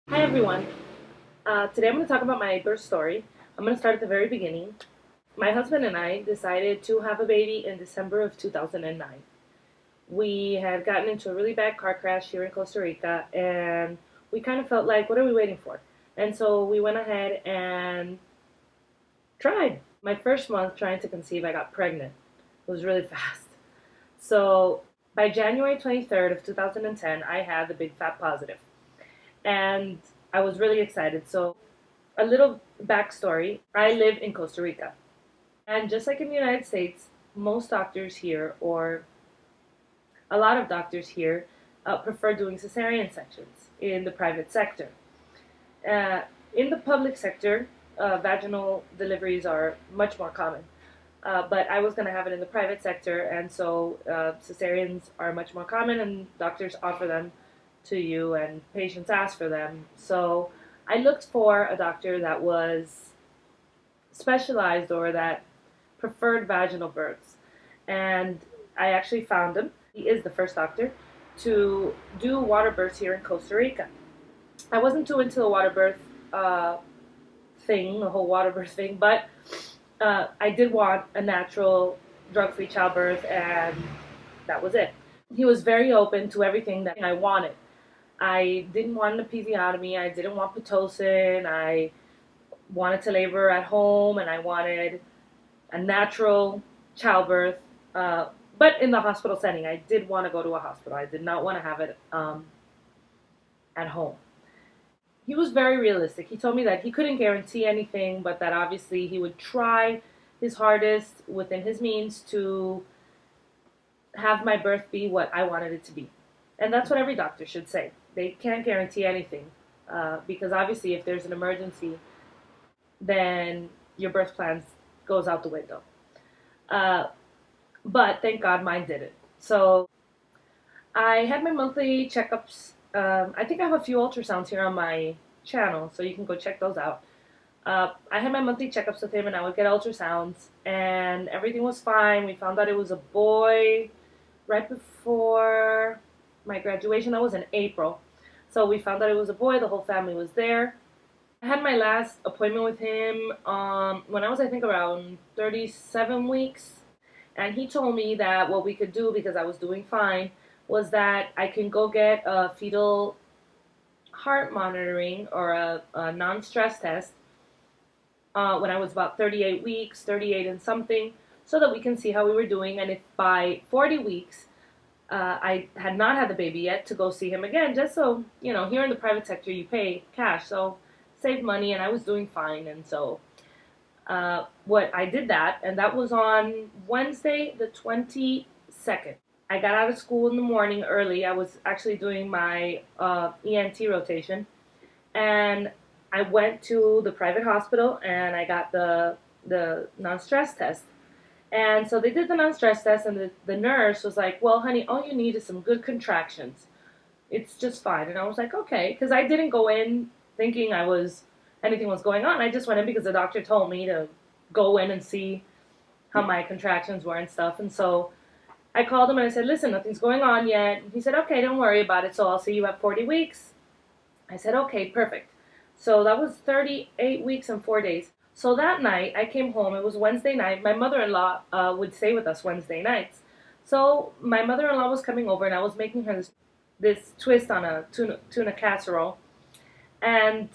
Hi everyone. Today I'm going to talk about my birth story. I'm going to start at the very beginning. My husband and I decided to have a baby in December of 2009. We had gotten into a really bad car crash here in Costa Rica, and we kind of felt like, what are we waiting for? And so we went ahead and tried. My first month trying to conceive, I got pregnant. It was really fast. So by January 23rd of 2010, I had the big fat positive, and I was really excited. So a little backstory: I live in Costa Rica. And just like in the United States, most doctors here, or a lot of doctors here, prefer doing cesarean sections in the private sector. Uh, in the public sector, vaginal deliveries are much more common. But I was going to have it in the private sector, and so cesareans are much more common, and doctors offer them to you, and patients ask for them. So I looked for a doctor that was specialized or that preferred vaginal births. And I actually found him. He is the first doctor to do water births here in Costa Rica. I wasn't too into the water birth uh, thing, the whole water birth thing, but I did want a natural, drug free childbirth, and that was it. He was very open to everything that I wanted. I didn't want an episiotomy, I didn't want Pitocin, I wanted to labor at home, and I wanted a natural childbirth, but in the hospital setting. I did want to go to a hospital. I did not want to have it at home. He was very realistic. He told me that he couldn't guarantee anything, but that obviously he would try his hardest within his means to have my birth be what I wanted it to be. And that's what every doctor should say. They can't guarantee anything because obviously if there's an emergency, then your birth plans goes out the window. Uh, but thank God mine didn't. So I had my monthly checkups. I think I have a few ultrasounds here on my channel, so you can go check those out. I had my monthly checkups with him, and I would get ultrasounds, and everything was fine. We found out it was a boy right before my graduation. That was in April. So we found out it was a boy. The whole family was there. I had my last appointment with him when I was, I think, around 37 weeks. And he told me that what we could do, because I was doing fine, was that I can go get a fetal heart monitoring or a non stress test when I was about 38 weeks, 38 and something, so that we can see how we were doing. And if by 40 weeks I had not had the baby yet, to go see him again, just so, here in the private sector you pay cash, so save money, and I was doing fine. And so what I did that, and that was on Wednesday, the 22nd. I got out of school in the morning early. I was actually doing my ENT rotation, and I went to the private hospital and I got the non-stress test. And so they did the non-stress test, and the nurse was like, "Well, honey, all you need is some good contractions. It's just fine." And I was like, "Okay," because I didn't go in thinking anything was going on. I just went in because the doctor told me to go in and see how my contractions were and stuff. And so I called him and I said, "Listen, nothing's going on yet." And he said, "Okay, don't worry about it. So I'll see you at 40 weeks." I said, "Okay, perfect." So that was 38 weeks and 4 days. So that night I came home. It was Wednesday night. My mother-in-law would stay with us Wednesday nights. So my mother-in-law was coming over, and I was making her this twist on a tuna casserole. And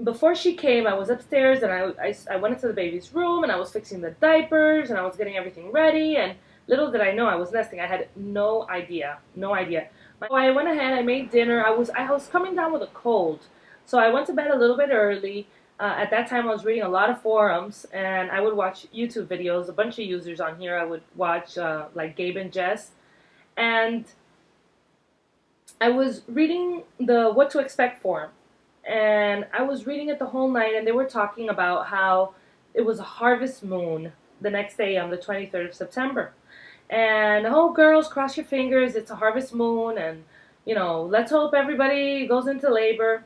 before she came, I was upstairs, and I went into the baby's room, and I was fixing the diapers, and I was getting everything ready. And little did I know I was nesting. I had no idea, no idea. So I went ahead, I made dinner. I was coming down with a cold, so I went to bed a little bit early. At that time, I was reading a lot of forums, and I would watch YouTube videos. A bunch of users on here I would watch, like Gabe and Jess, and I was reading the What to Expect forum, and I was reading it the whole night, and they were talking about how it was a harvest moon the next day on the 23rd of September. And, oh, girls, cross your fingers, it's a harvest moon, and, let's hope everybody goes into labor.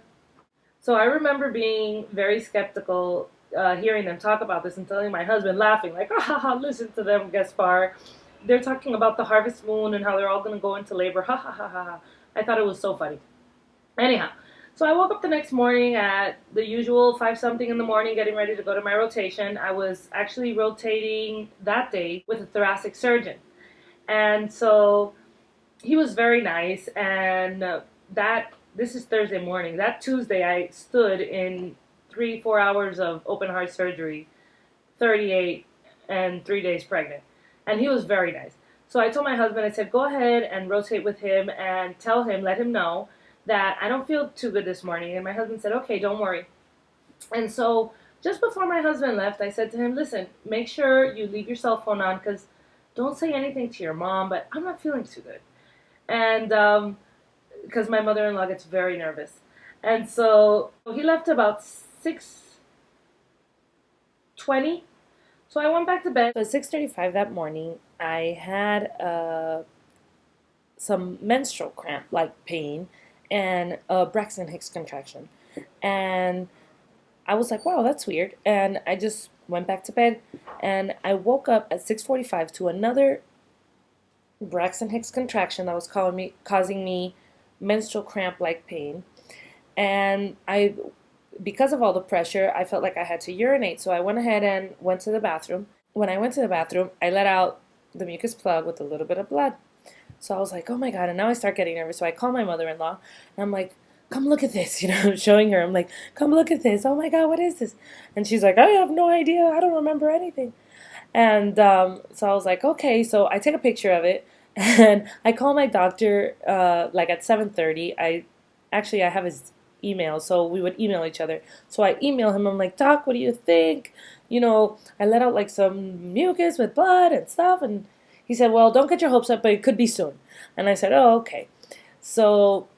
So I remember being very skeptical, hearing them talk about this and telling my husband, laughing, like, "Ah, ha, ha, listen to them, Gaspar. They're talking about the harvest moon and how they're all going to go into labor. Ha, ha, ha, ha, ha." I thought it was so funny. Anyhow, so I woke up the next morning at the usual 5 something in the morning, getting ready to go to my rotation. I was actually rotating that day with a thoracic surgeon. And so he was very nice. And that, this is Thursday morning. That Tuesday, I stood in 3, 4 hours of open heart surgery, 38 and 3 days pregnant. And he was very nice. So I told my husband, I said, go ahead and rotate with him and tell him, let him know that I don't feel too good this morning. And my husband said, okay, don't worry. And so just before my husband left, I said to him, listen, make sure you leave your cell phone on because don't say anything to your mom, but I'm not feeling too good. And because my mother-in-law gets very nervous. And so he left about 6:20. So I went back to bed. So at 6:35 that morning, I had some menstrual cramp like pain and a Braxton Hicks contraction. And I was like, wow, that's weird. And I just went back to bed and I woke up at 6:45 to another Braxton Hicks contraction that was causing me menstrual cramp like pain. And because of all the pressure, I felt like I had to urinate. So I went ahead and went to the bathroom. When I went to the bathroom, I let out the mucus plug with a little bit of blood. So I was like, oh my God. And now I start getting nervous. So I call my mother-in-law and I'm like, come look at this. I'm showing her. I'm like, come look at this. Oh my God, what is this? And she's like, I have no idea. I don't remember anything. And so I was like, okay. So I take a picture of it and I call my doctor like at 7:30. I have his email, so we would email each other. So I email him. I'm like, Doc, what do you think? I let out like some mucus with blood and stuff. And he said, well, don't get your hopes up, but it could be soon. And I said, oh, okay. So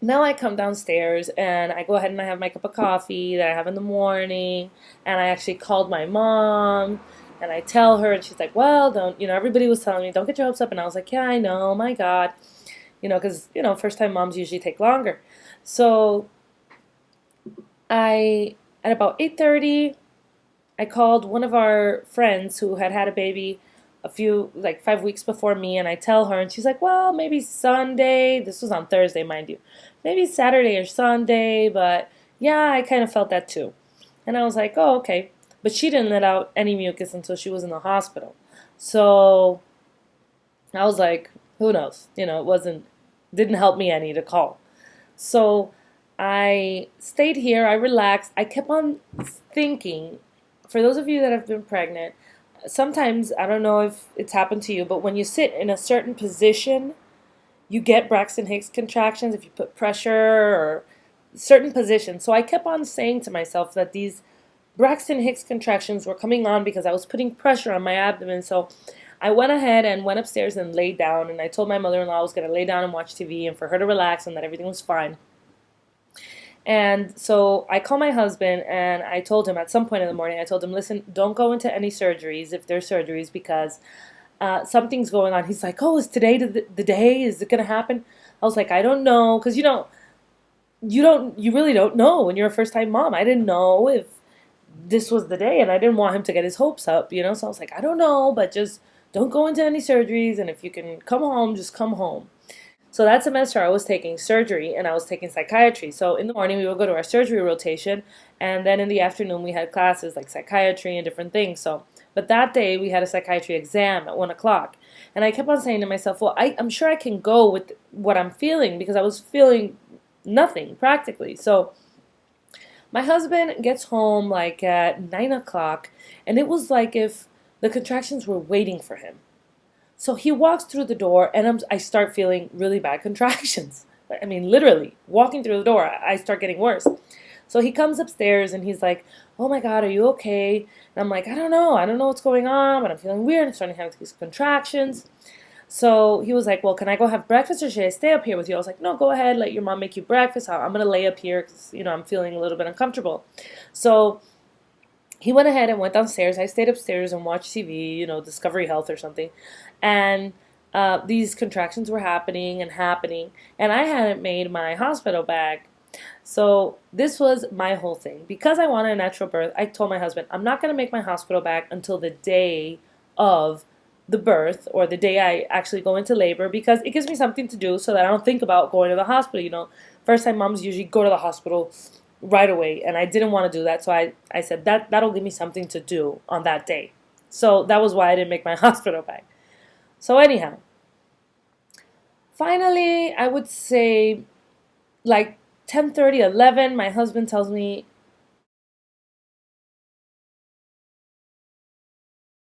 now I come downstairs and I go ahead and I have my cup of coffee that I have in the morning. And I actually called my mom and I tell her, and she's like, well, don't, everybody was telling me, don't get your hopes up. And I was like, yeah, I know, my God. Because, first time moms usually take longer. So at about 8:30, I called one of our friends who had had a baby like 5 weeks before me, and I tell her, and she's like, well, maybe Sunday. This was on Thursday, mind you. Maybe Saturday or Sunday, but yeah, I kind of felt that too. And I was like, oh, okay. But she didn't let out any mucus until she was in the hospital. So I was like, who knows? Didn't help me any to call. So I stayed here, I relaxed. I kept on thinking, for those of you that have been pregnant, sometimes, I don't know if it's happened to you, but when you sit in a certain position, you get Braxton Hicks contractions if you put pressure or certain positions. So I kept on saying to myself that these Braxton Hicks contractions were coming on because I was putting pressure on my abdomen. So I went ahead and went upstairs and laid down, and I told my mother-in-law I was going to lay down and watch TV and for her to relax and that everything was fine. And so I called my husband and I told him at some point in the morning, I told him, listen, don't go into any surgeries if there's surgeries because something's going on. He's like, oh, is today the day? Is it going to happen? I was like, I don't know. Because, you really don't know when you're a first-time mom. I didn't know if this was the day and I didn't want him to get his hopes up, So I was like, I don't know, but just don't go into any surgeries. And if you can come home, just come home. So that semester I was taking surgery and I was taking psychiatry. So in the morning we would go to our surgery rotation, and then in the afternoon we had classes like psychiatry and different things. But that day we had a psychiatry exam at 1 o'clock. And I kept on saying to myself, well, I'm sure I can go with what I'm feeling because I was feeling nothing practically. So my husband gets home like at 9 o'clock, and it was like if the contractions were waiting for him. So he walks through the door, and I start feeling really bad contractions. I mean, literally, walking through the door, I start getting worse. So he comes upstairs, and he's like, oh my God, are you okay? And I'm like, I don't know what's going on, but I'm feeling weird. I'm starting to have these contractions. So he was like, well, can I go have breakfast, or should I stay up here with you? I was like, no, go ahead, let your mom make you breakfast. I'm going to lay up here because, I'm feeling a little bit uncomfortable. So he went ahead and went downstairs. I stayed upstairs and watched TV, Discovery Health or something. And these contractions were happening and happening. And I hadn't made my hospital bag. So this was my whole thing. Because I wanted a natural birth, I told my husband, I'm not going to make my hospital bag until the day of the birth or the day I actually go into labor because it gives me something to do so that I don't think about going to the hospital. First time moms usually go to the hospital right away, and I didn't want to do that, so I said that'll give me something to do on that day. So that was why I didn't make my hospital bag. So anyhow, finally, I would say like 10:30, 11, my husband tells me,